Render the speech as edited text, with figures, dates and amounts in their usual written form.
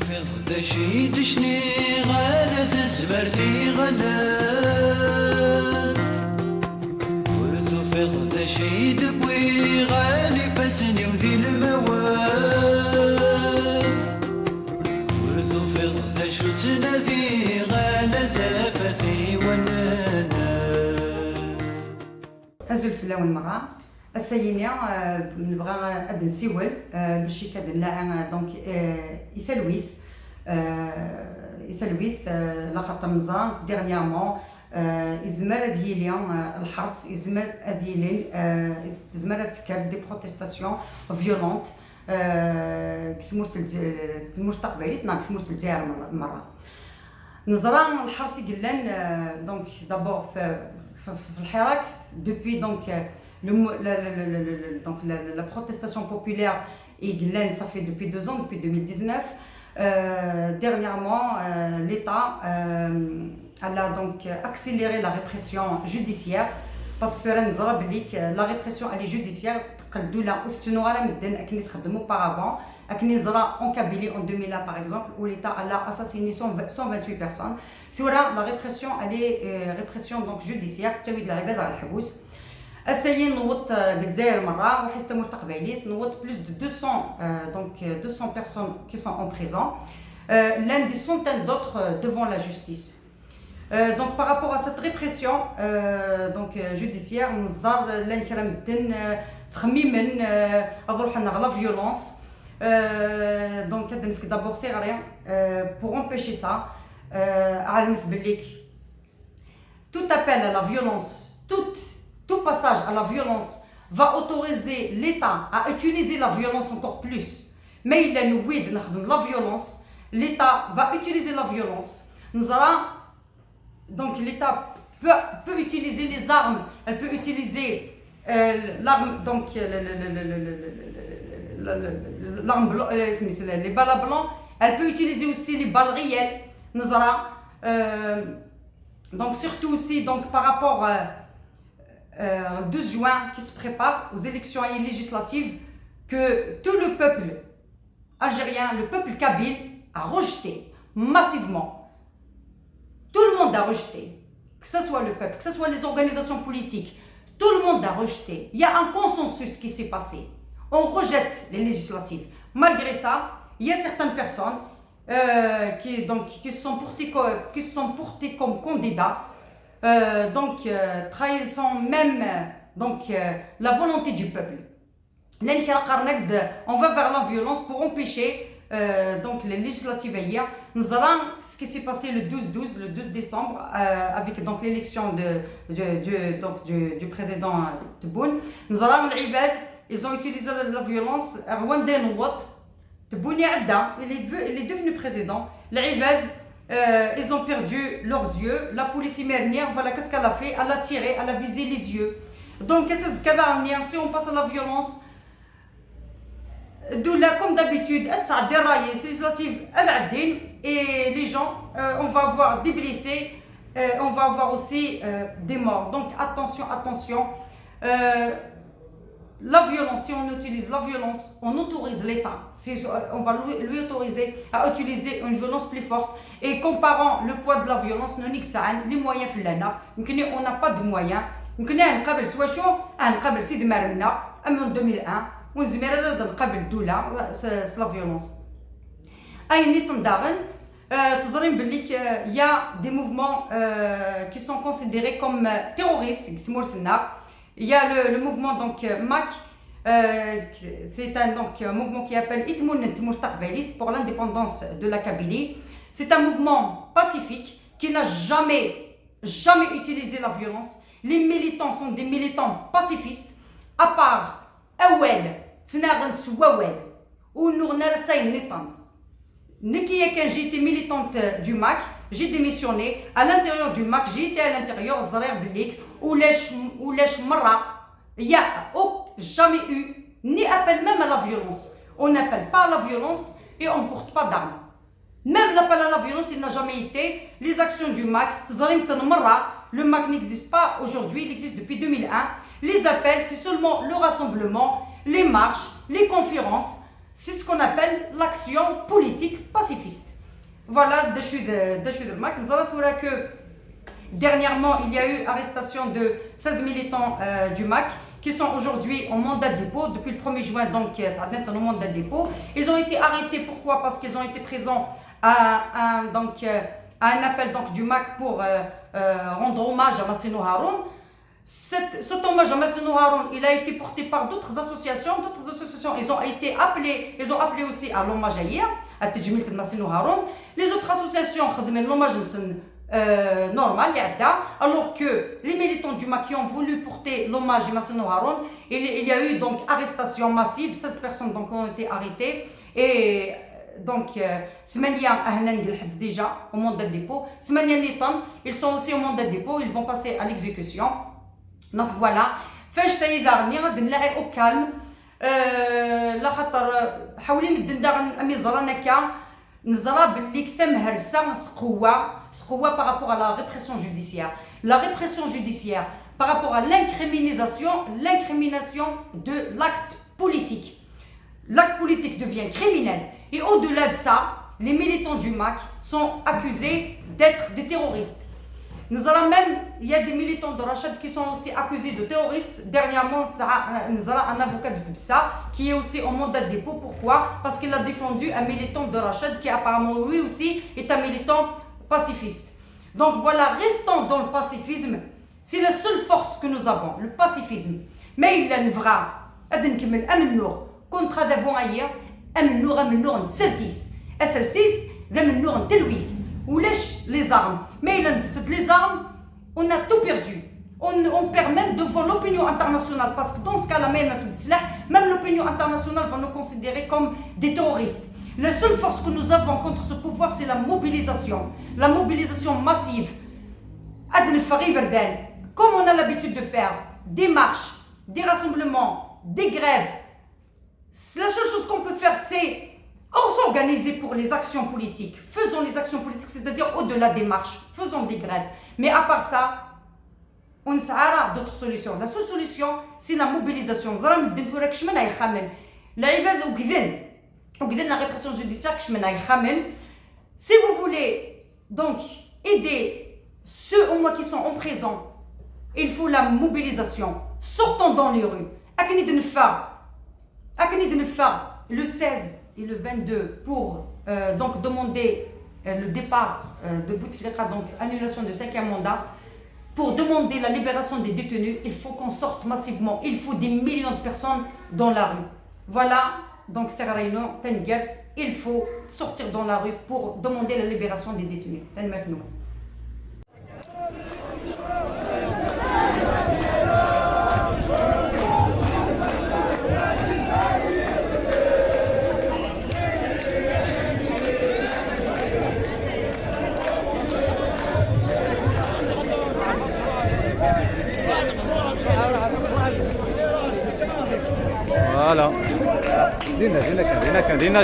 فض ذشي تشني غالة الزبرتي غلا ورث فض ذشي دبوي غالي فسني وذي الموال ورث فض ذشي تنادي غالة زافتي ونانا أزل في اللون مرة السينيا نبغى أد نسيول باش يكاد نلاعب دونك يسلويس لخاطر نزران ديرنيامون يزمر هذه اليوم الحرس يزمر هذه يزمر تكر دي بروتيستاسيون فيولونت كسمورت المستقبليت ناق كسمورت الجزائر مرة نزران الحرس يقلن دونك دابور في الحراك دوبوي دونك la protestation populaire et ça fait depuis 2 ans, depuis 2019. Dernièrement, l'État a donc accéléré la répression judiciaire parce que la répression elle est judiciaire. Auparavant, en Kabylie en 2001 par exemple, où l'État a assassiné 128 personnes. La répression elle est répression donc judiciaire. essayé نوض الجزائر مرة وحيت تمر تقبيليت نوض plus de 200 donc 200 personnes qui sont en prison l'un des centaines d'autres devant la justice donc par rapport à cette répression donc judiciaire نزار لان كرا مدن تخميما اضروح لنا la violence donc كاد نفك d'abord ثغري pour empêcher ça علمت بليك tout appel à la violence tout passage à la violence va autoriser l'État à utiliser la violence encore plus. Mais il a noué de la violence. L'État va utiliser la violence. Donc l'État peut utiliser les armes. Elle peut utiliser l'arme, donc l'arme les balles à blanc. Elle peut utiliser aussi les balles réelles. Donc surtout aussi donc par rapport 12 juin qui se prépare aux élections législatives que tout le peuple algérien, le peuple kabyle a rejeté massivement. Tout le monde a rejeté, que ce soit le peuple, que ce soit les organisations politiques, tout le monde a rejeté. Il y a un consensus qui s'est passé. On rejette les législatives. Malgré ça, il y a certaines personnes qui se sont portées comme candidats. Trahissant même la volonté du peuple. On va vers la violence pour empêcher donc les législatives hier. Nous allons ce qui s'est passé le 12 décembre avec donc l'élection du président Tebboune. Nous allons ils ont utilisé la violence. Tebboune il est devenu président. Ils ont perdu leurs yeux. La police iranienne, voilà qu'est-ce qu'elle a fait. Elle a tiré, elle a visé les yeux. Donc, si on passe à la violence, comme d'habitude, les législatives, et les gens, on va avoir des blessés, on va avoir aussi des morts. Donc, attention. La violence, si on utilise la violence, on autorise l'État. On va lui autoriser à utiliser une violence plus forte. Et comparant le poids de la violence, les moyens on n'a pas de moyens. On en 2001, on c'est la violence. Il y a des mouvements qui sont considérés comme terroristes. Il y a le mouvement donc MAC, c'est un mouvement qui appelle Itmoun Timur Taqbalit pour l'indépendance de la Kabylie. C'est un mouvement pacifique qui n'a jamais utilisé la violence. Les militants sont des militants pacifistes, à part Awel, Tsnagan Souawel, ou Nourner Saïn Nitan. Quand j'ai été militante du MAC, j'ai démissionné. À l'intérieur du MAC, j'ai été à l'intérieur, Zarer Blik, ou Lesh Mara. Il n'y a jamais eu, ni appel même à la violence. On n'appelle pas à la violence et on ne porte pas d'armes. Même l'appel à la violence, il n'a jamais été. Les actions du MAC, le MAC n'existe pas aujourd'hui, il existe depuis 2001. Les appels, c'est seulement le rassemblement, les marches, les conférences. C'est ce qu'on appelle l'action politique pacifiste. Voilà, de Marc. Nous allons voir que dernièrement, il y a eu arrestation de 16 militants du MAC qui sont aujourd'hui en mandat de dépôt depuis le 1er juin, donc ça date en mandat de dépôt. Ils ont été arrêtés, pourquoi? Parce qu'ils ont été présents à un appel donc, du MAC pour rendre hommage à Massino Haroun. Cet hommage à Massino Haroun, il a été porté par d'autres associations. Ils ont appelé aussi à l'hommage hier, à Tejmil de Massino Haroun. Les autres associations ont fait l'hommage normal, alors que les militants du MAC qui ont voulu porter l'hommage à Massino Haroun, il y a eu donc arrestation massive, 16 personnes donc, ont été arrêtées. Et donc, 8 déjà au mandat de dépôt, 8 nitan, ils sont aussi au mandat de dépôt, ils vont passer à l'exécution. Donc voilà, فاش تيدارني غادي نلاعي au calme لا خاطر حاولي مدندار امي زرانكا نزرا باللي كثم هرسه ثقوه par rapport à la répression judiciaire. La répression judiciaire par rapport à l'incrimination de l'acte politique. L'acte politique devient criminel et au-delà de ça, les militants du MAC sont accusés d'être des terroristes. Nous allons même, il y a des militants de Rachad qui sont aussi accusés de terroristes. Dernièrement, nous avons un avocat de Tibsa qui est aussi en mandat de dépôt. Pourquoi? Parce qu'il a défendu un militant de Rachad qui apparemment lui aussi est un militant pacifiste. Donc voilà, restons dans le pacifisme. C'est la seule force que nous avons, le pacifisme. Mais il y a une vraie, contre d'avant ailleurs, ou les armes. Mais les armes, on a tout perdu. On perd même devant l'opinion internationale. Parce que dans ce cas-là, même l'opinion internationale va nous considérer comme des terroristes. La seule force que nous avons contre ce pouvoir, c'est la mobilisation. La mobilisation massive. Comme on a l'habitude de faire des marches, des rassemblements, des grèves. La seule chose qu'on peut faire, c'est s'organiser pour les actions politiques. Faisons les actions politiques, c'est-à-dire au-delà des marches. Faisons des grèves. Mais à part ça, on a d'autres solutions. La seule solution, c'est la mobilisation. La répression judiciaire, si vous voulez donc aider ceux au moins qui sont en prison, il faut la mobilisation. Sortons dans les rues. Le 16 et le 22 pour donc demander le départ de Bouteflika, donc annulation de 5e mandat. Pour demander la libération des détenus, il faut qu'on sorte massivement. Il faut des millions de personnes dans la rue. Voilà, donc il faut sortir dans la rue pour demander la libération des détenus. Merci. Voilà. Dina.